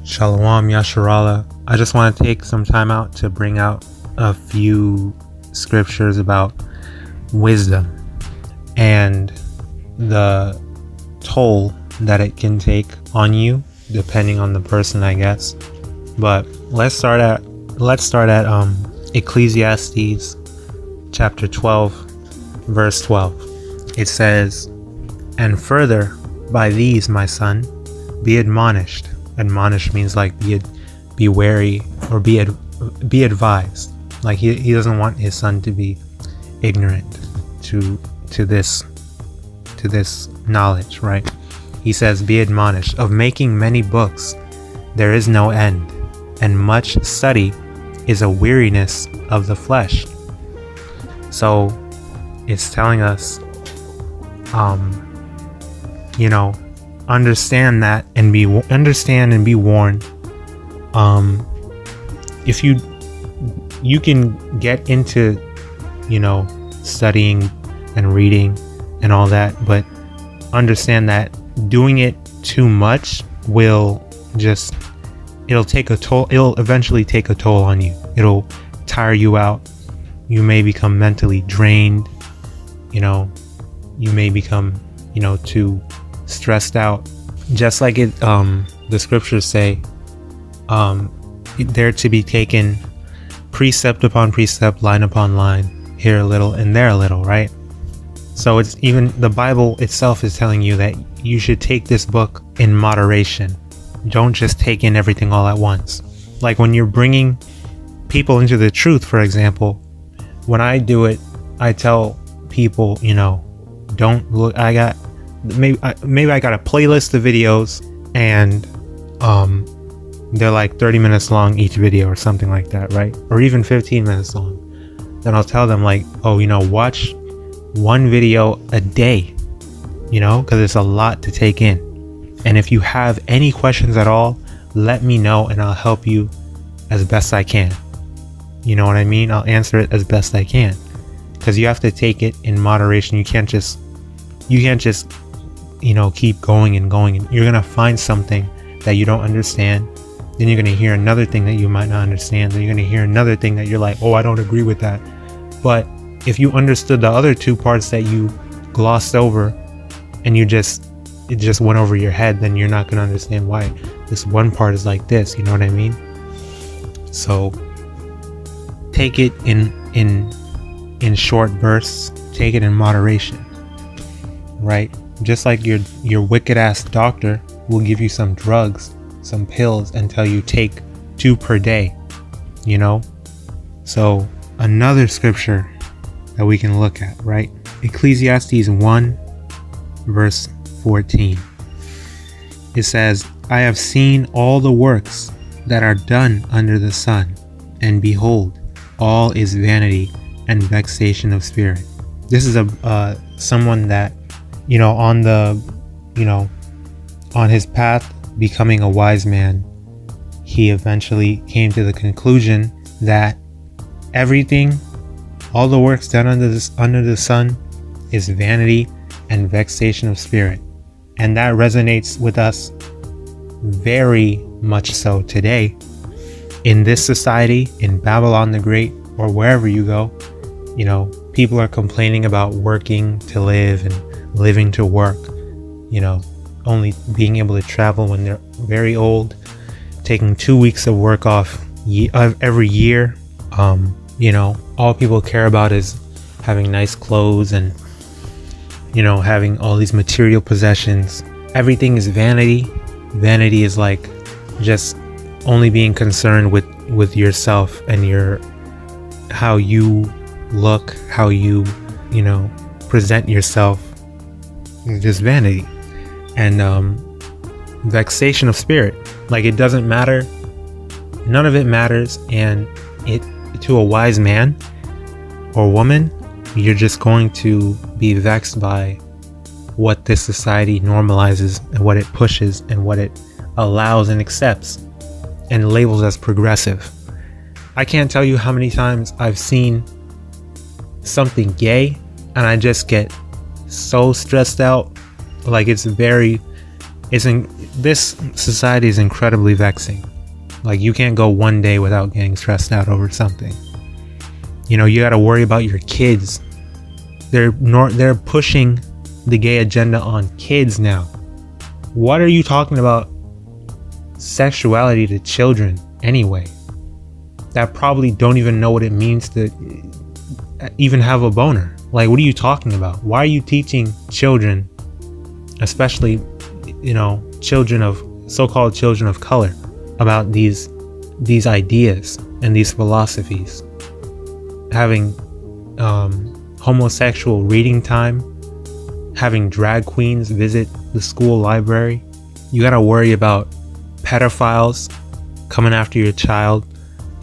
Shalom Yasharallah. I just want to take some time out to bring out a few scriptures about wisdom and the toll that it can take on you, depending on the person, I guess. But let's start at Ecclesiastes chapter 12, verse 12. It says, "And further, by these, my son, be admonished." Admonish means like be wary or be advised. Like he doesn't want his son to be ignorant to this knowledge, right? He says, "Be admonished of making many books. There is no end, and much study is a weariness of the flesh." So it's telling us, understand that and be warned. If you can get into studying and reading and all that, but understand that doing it too much it'll take a toll. It'll eventually take a toll on you. It'll tire you out. You may become mentally drained. You may become too stressed out. Just like the scriptures say, they're to be taken precept upon precept, line upon line, here a little and there a little, right? So it's even the Bible itself is telling you that you should take this book in moderation. Don't just take in everything all at once. Like when you're bringing people into the truth, for example, when I do it, I tell people, don't look. Maybe I got a playlist of videos, and they're like 30 minutes long each video or something like that, right? Or even 15 minutes long. Then I'll tell them like, watch one video a day, because it's a lot to take in. And if you have any questions at all, let me know and I'll help you as best I can. You know what I mean? I'll answer it as best I can, because you have to take it in moderation. You can't just keep going and going. You're gonna find something that you don't understand, then you're gonna hear another thing that you might not understand, then you're gonna hear another thing that you're like, I don't agree with that. But if you understood the other two parts that you glossed over and it just went over your head, then you're not gonna understand why this one part is like this. You know what I mean? So take it in short bursts. Take it in moderation, right? Just like your wicked ass doctor will give you some drugs, some pills, and tell you take 2 per day, So another scripture that we can look at, right? Ecclesiastes 1 verse 14. It says, "I have seen all the works that are done under the sun, and behold, all is vanity and vexation of spirit." This is someone that on his path becoming a wise man, he eventually came to the conclusion that everything, all the works done under the sun, is vanity and vexation of spirit. And that resonates with us very much so today in this society, in Babylon the Great, or wherever you go. People are complaining about working to live and living to work, only being able to travel when they're very old, taking 2 weeks of work off every year. All people care about is having nice clothes and having all these material possessions. Everything is vanity. Vanity is like just only being concerned with yourself and how you look, how you present yourself. It's just vanity and vexation of spirit. Like it doesn't matter. None of it matters. And to a wise man or woman, you're just going to be vexed by what this society normalizes and what it pushes and what it allows and accepts and labels as progressive. I can't tell you how many times I've seen something gay and I just get so stressed out. Like it's this society is incredibly vexing. Like, you can't go one day without getting stressed out over something. You know, you got to worry about your kids. They're pushing the gay agenda on kids now. What are you talking about sexuality to children anyway? That probably don't even know what it means to even have a boner. Like, what are you talking about? Why are you teaching children, especially, you know, so-called children of color, about these ideas and these philosophies? Having homosexual reading time, having drag queens visit the school library. You gotta worry about pedophiles coming after your child.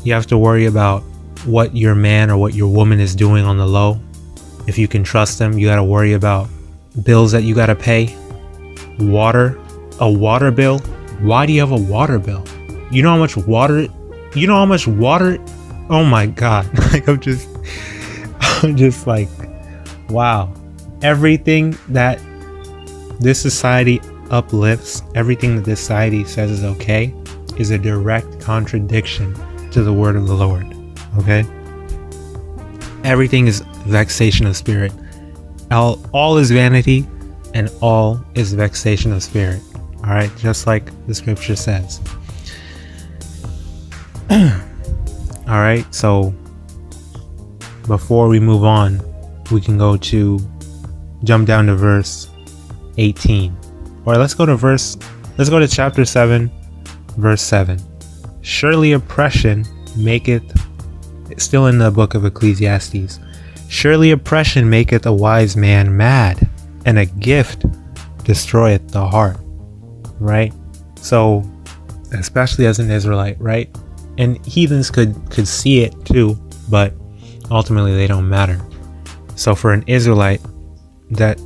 You have to worry about what your man or what your woman is doing on the low. If you can trust them, you gotta worry about bills that you gotta pay. Water, a water bill. Why do you have a water bill? You know how much water? Oh my God! Like, I'm just like, wow. Everything that this society uplifts, everything that this society says is okay, is a direct contradiction to the word of the Lord. Okay? Everything is vexation of spirit. All is vanity, and all is vexation of spirit. All right, just like the scripture says. All right, so before we move on, we can jump down to verse 18. Or let's go to chapter 7, verse 7. Surely oppression maketh, still in the book of Ecclesiastes, surely oppression maketh a wise man mad, and a gift destroyeth the heart. Right? So, especially as an Israelite, right? And heathens could see it too, but ultimately they don't matter. So for an Israelite,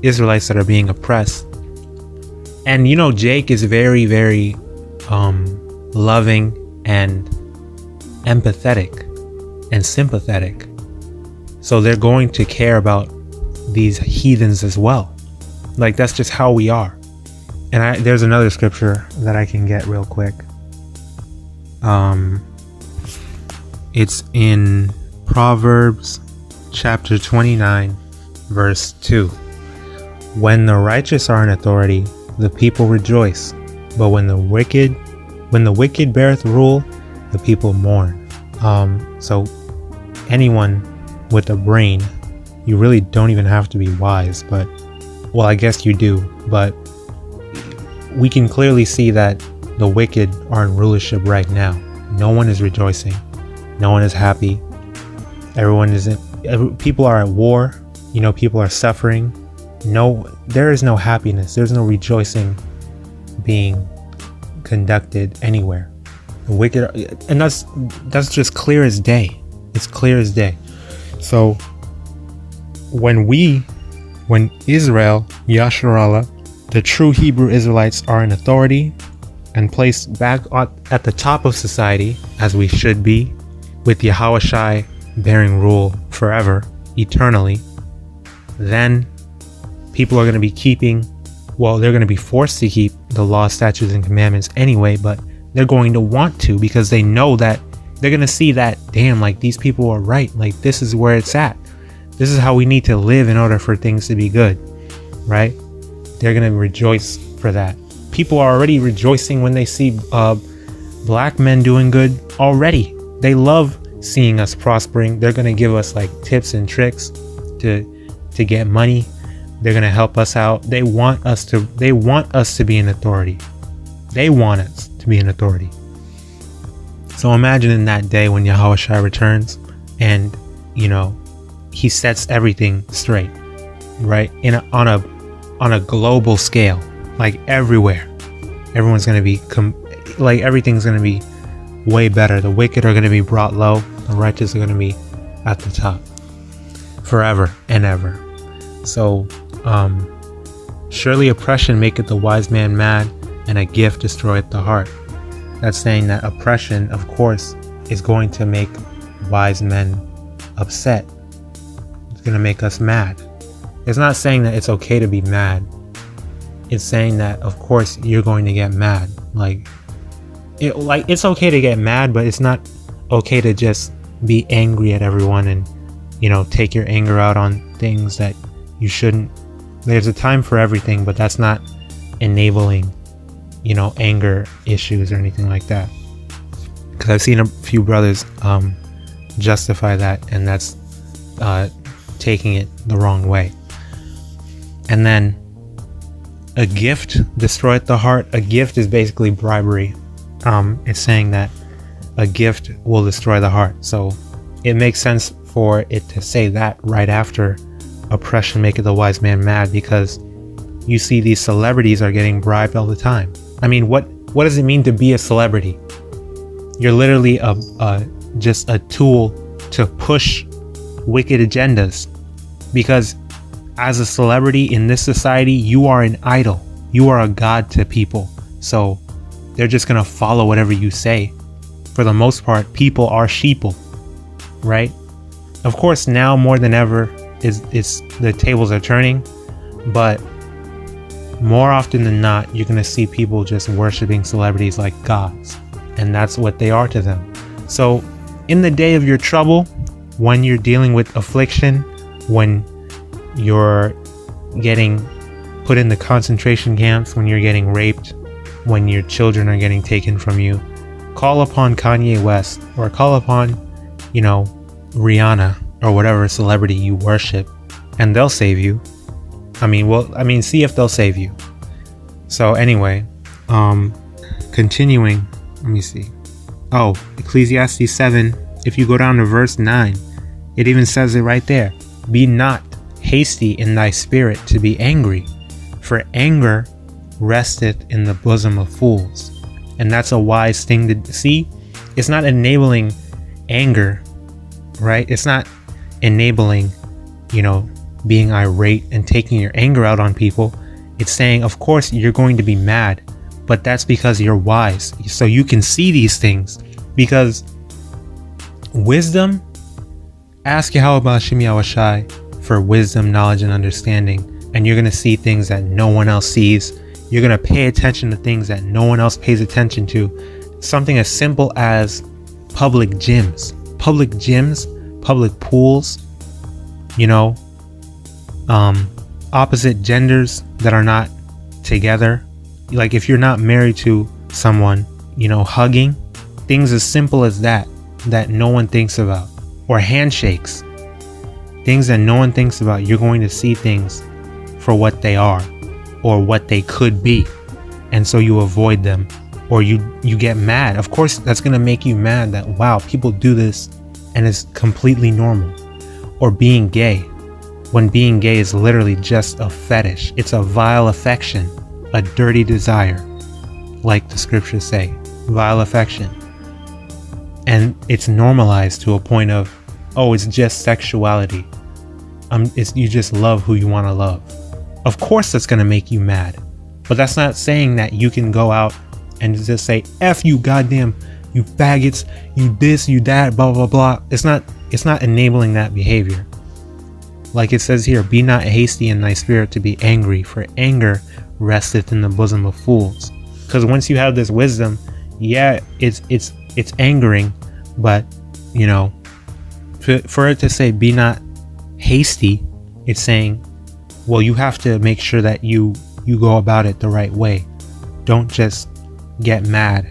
Israelites that are being oppressed, and you know, Jake is very, very loving and empathetic and sympathetic. So they're going to care about these heathens as well. Like, that's just how we are. And there's another scripture that I can get real quick. It's in Proverbs chapter 29, verse 2. When the righteous are in authority, the people rejoice, but when the wicked beareth rule, the people mourn. So anyone with a brain, you really don't even have to be wise, but, well, I guess you do, but we can clearly see that the wicked are in rulership right now. No one is rejoicing. No one is happy. People are at war. You know, people are suffering. There is no happiness. There's no rejoicing being conducted anywhere. The wicked, and that's just clear as day. It's clear as day. So when Israel, Yasharallah, the true Hebrew Israelites, are in authority and placed back at the top of society, as we should be, with YAHAWASHI bearing rule forever, eternally, then people are going to be they're going to be forced to keep the law, statutes, and commandments anyway, but they're going to want to, because they know that they're going to see that, damn, like, these people are right. Like, this is where it's at. This is how we need to live in order for things to be good, right? They're going to rejoice for that. People are already rejoicing when they see black men doing good already. They love seeing us prospering. They're going to give us like tips and tricks to get money. They're going to help us out. They want us to be in authority. They want us to be in authority. So imagine in that day when YAHAWASHI returns and, you know, he sets everything straight, right? On a global scale, like everywhere. Everyone's going to be everything's going to be way better. The wicked are going to be brought low. The righteous are going to be at the top forever and ever. So, surely oppression maketh the wise man mad, and a gift destroyeth the heart. That's saying that oppression, of course, is going to make wise men upset. It's going to make us mad. It's not saying that it's okay to be mad. it's saying that of course you're going to get mad. Like it's okay to get mad, but it's not okay to just be angry at everyone and, you know, take your anger out on things that you shouldn't. There's a time for everything, but that's not enabling, you know, anger issues or anything like that. Because I've seen a few brothers justify that, and that's taking it the wrong way. And then a gift destroyeth the heart. A gift is basically bribery. It's saying that a gift will destroy the heart. So it makes sense for it to say that right after oppression maketh the wise man mad, because you see these celebrities are getting bribed all the time. I mean, what does it mean to be a celebrity? You're literally just a tool to push wicked agendas, because as a celebrity in this society, you are an idol. You are a god to people. So they're just gonna follow whatever you say. For the most part, people are sheeple, right? Of course, now more than ever, is the tables are turning, but more often than not, you're gonna see people just worshiping celebrities like gods, and that's what they are to them. So in the day of your trouble, when you're dealing with affliction, when you're getting put in the concentration camps, when you're getting raped, when your children are getting taken from you, call upon Kanye West, or call upon, you know, Rihanna, or whatever celebrity you worship, and they'll save you. See if they'll save you. So anyway, continuing, let me see. Oh, Ecclesiastes 7, if you go down to verse 9, it even says it right there. Be not hasty in thy spirit to be angry, for anger resteth in the bosom of fools. And that's a wise thing to see. It's not enabling anger, right? It's not enabling, you know, being irate and taking your anger out on people. It's saying, of course, you're going to be mad, but that's because you're wise. So you can see these things, because wisdom, ask YAHAWASHI for wisdom, knowledge, and understanding, and you're going to see things that no one else sees. You're going to pay attention to things that no one else pays attention to. Something as simple as public gyms, public pools, you know, opposite genders that are not together. Like if you're not married to someone, you know, hugging, things as simple as that no one thinks about, or handshakes, things that no one thinks about. You're going to see things for what they are, or what they could be, and so you avoid them, or you get mad. Of course, that's going to make you mad that, wow, people do this and it's completely normal. Or being gay, when being gay is literally just a fetish. It's a vile affection, a dirty desire, like the scriptures say, vile affection. And it's normalized to a point of, oh, it's just sexuality. You just love who you want to love. Of course that's going to make you mad, but that's not saying that you can go out and just say, F you goddamn, you faggots, you this, you that, blah, blah, blah. It's not enabling that behavior. Like it says here, be not hasty in thy spirit to be angry, for anger resteth in the bosom of fools. Because once you have this wisdom, yeah, it's angering, but you know, for it to say be not hasty, it's saying, well, you have to make sure that you go about it the right way. Don't just get mad.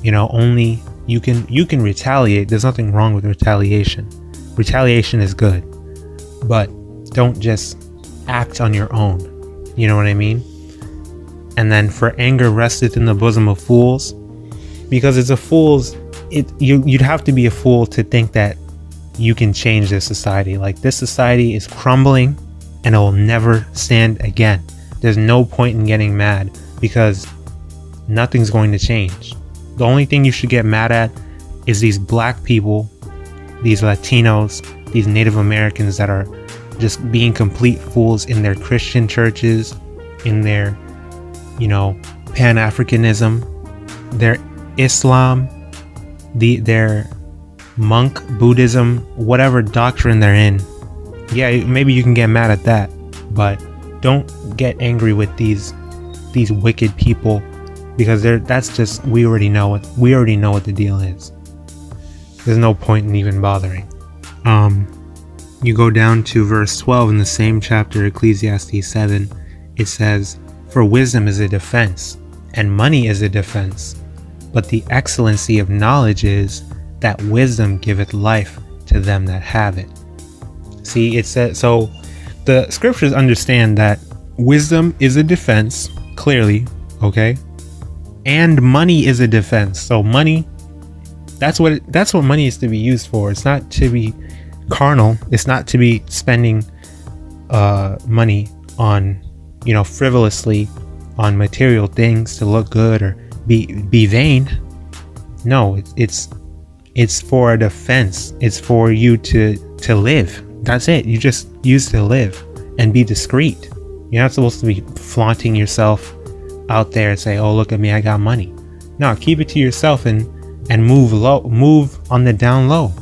You know, only you can retaliate. There's nothing wrong with retaliation. Retaliation is good, but don't just act on your own. You know what I mean? And then for anger resteth in the bosom of fools, because it's a fool's. You'd have to be a fool to think that you can change this society. Like, this society is crumbling and it will never stand again. There's no point in getting mad, because nothing's going to change. The only thing you should get mad at is these black people, these Latinos, these Native Americans that are just being complete fools in their Christian churches, in their, you know, Pan-Africanism, their Islam, their monk Buddhism, whatever doctrine they're in. Yeah, maybe you can get mad at that, but don't get angry with these these wicked people, because that's just, we already know what the deal is. There's no point in even bothering. You go down to verse 12 in the same chapter, Ecclesiastes 7. It says, "For wisdom is a defense, and money is a defense. But the excellency of knowledge is that wisdom giveth life to them that have it." See, it says, so the scriptures understand that wisdom is a defense, clearly, okay? And money is a defense. So money, that's what money is to be used for. It's not to be carnal. It's not to be spending money on, frivolously on material things to look good or be vain. No, it's for a defense. It's for you to live. That's it. You just use to live and be discreet. You're not supposed to be flaunting yourself out there and say, "Oh, look at me, I got money." No, keep it to yourself and move on the down low.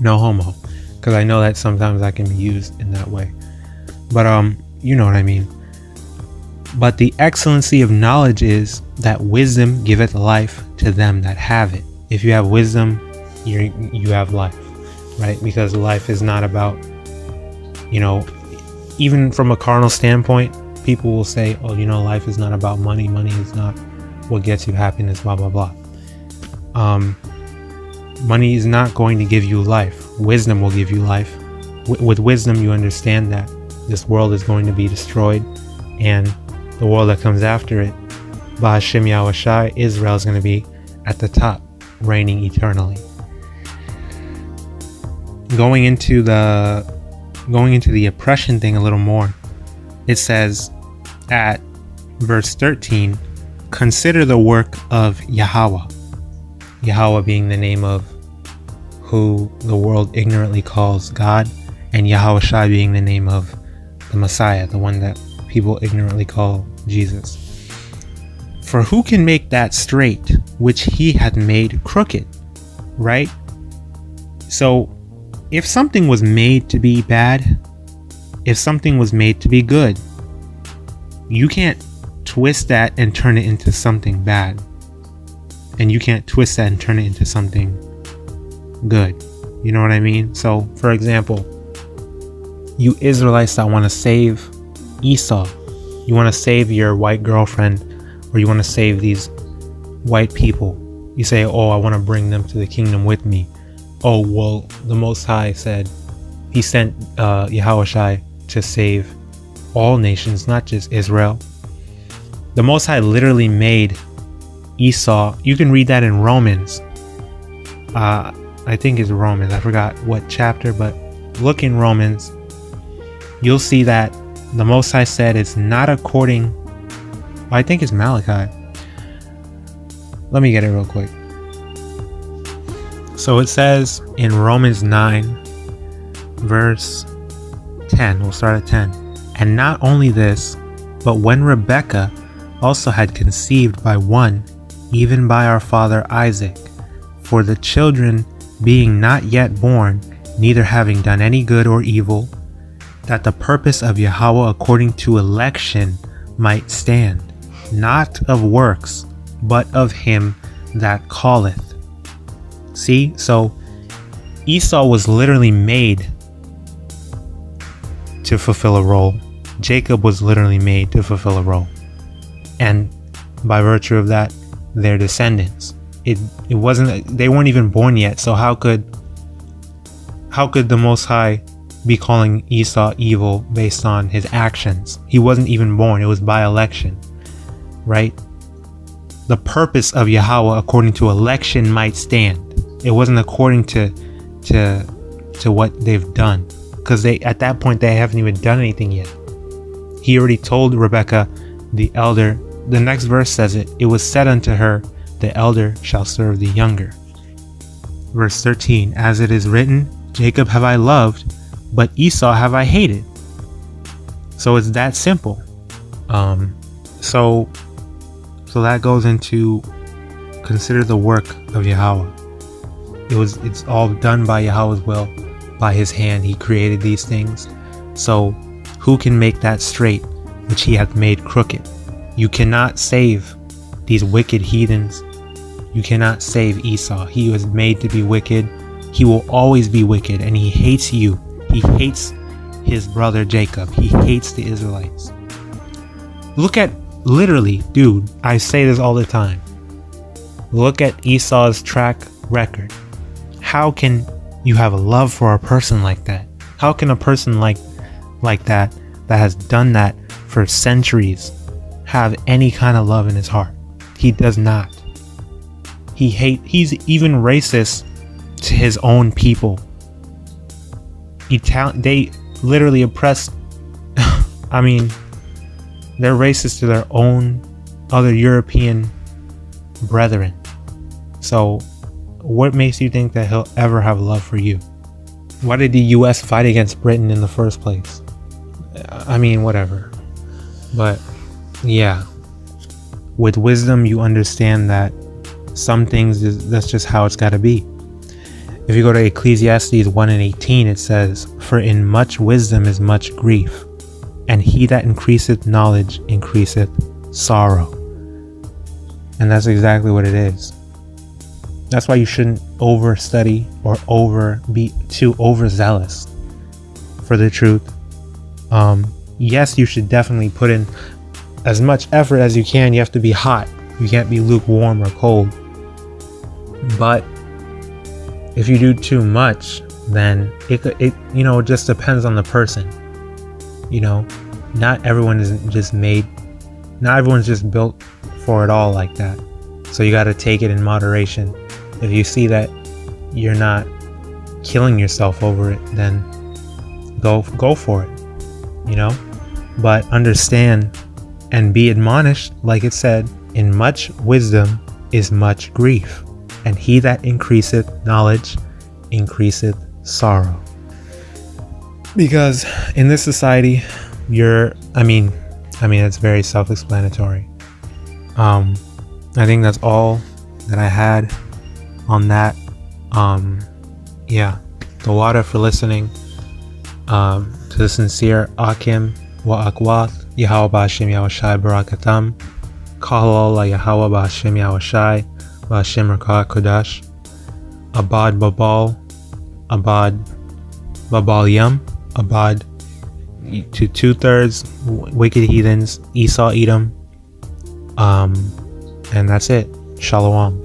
No homo, because I know that sometimes that can be used in that way. But you know what I mean. But the excellency of knowledge is that wisdom giveth life to them that have it. If you have wisdom, you have life, right? Because life is not about, even from a carnal standpoint, people will say, "Oh, life is not about money. Money is not what gets you happiness, blah, blah, blah." Money is not going to give you life. Wisdom will give you life. With wisdom, you understand that this world is going to be destroyed, and the world that comes after it, Bahashim Yahawashi, Israel is going to be at the top, reigning eternally. Going into the oppression thing a little more, it says at verse 13, "Consider the work of YAHAWAH." YAHAWAH being the name of who the world ignorantly calls God, and YAHAWASHI being the name of the Messiah, the one that people ignorantly call Jesus. "For who can make that straight which he hath made crooked?" Right? So if something was made to be bad, if something was made to be good, you can't twist that and turn it into something bad. And you can't twist that and turn it into something good. You know what I mean? So, for example, you Israelites that want to save Esau, you want to save your white girlfriend, or you want to save these white people. You say, "Oh, I want to bring them to the kingdom with me." Oh, well, the Most High said he sent Yahawashi to save all nations, not just Israel. The Most High literally made Esau. You can read that in Romans. I think it's Romans. I forgot what chapter, but look in Romans. You'll see that the Most High said it's not according. I think it's Malachi. Let me get it real quick. So it says in Romans 9, verse 10. We'll start at 10. "And not only this, but when Rebekah also had conceived by one, even by our father Isaac, for the children being not yet born, neither having done any good or evil, that the purpose of YAHAWAH according to election might stand, not of works, but of him that calleth." See, so Esau was literally made to fulfill a role. Jacob was literally made to fulfill a role. And by virtue of that, their descendants. It wasn't, they weren't even born yet. So how could the Most High be calling Esau evil based on his actions? He wasn't even born. It was by election, right? The purpose of YAHAWAH according to election might stand. It wasn't according to what they've done, because at that point they haven't even done anything yet. He already told Rebekah, the elder. The next verse says it. "It was said unto her, the elder shall serve the younger." Verse 13, "As it is written, Jacob have I loved, but Esau have I hated." So it's that simple. So that goes into consider the work of YAHAWAH. It's all done by Yahweh's will, by his hand. He created these things. So who can make that straight which he hath made crooked? You cannot save these wicked heathens. You cannot save Esau. He was made to be wicked. He will always be wicked, and he hates you. He hates his brother Jacob. He hates the Israelites. Look at, literally, dude, I say this all the time. Look at Esau's track record. How can you have a love for a person like that? How can a person like that has done that for centuries have any kind of love in his heart? He does not. He's even racist to his own people. They literally oppress I mean, they're racist to their own other European brethren. So what makes you think that he'll ever have love for you? Why did the US fight against Britain in the first place? I mean, whatever. But yeah, with wisdom you understand that some things, that's just how it's got to be. If you go to Ecclesiastes 1:18, it says, "For in much wisdom is much grief, and he that increaseth knowledge increaseth sorrow." And that's exactly what it is. That's why you shouldn't overstudy or be too overzealous for the truth. Yes, you should definitely put in as much effort as you can. You have to be hot. You can't be lukewarm or cold. But if you do too much, then it just depends on the person. Not everyone's just built for it all like that. So you got to take it in moderation. If you see that you're not killing yourself over it, then go for it. But understand and be admonished, like it said, in much wisdom is much grief, and he that increaseth knowledge increaseth sorrow. Because in this society, it's very self-explanatory. I think that's all that I had on that. The water for listening. To the sincere Akim wa Akwath, Yahawah ba'Hashem Yahawashi barakatam, HALAL Yahawah ba'Hashem Yahawashi, ba'Hashem RAWCHAA QADASH, Abad Babal Yum, Abad to 2/3 wicked heathens, Esau Edom, and that's it. Shalom.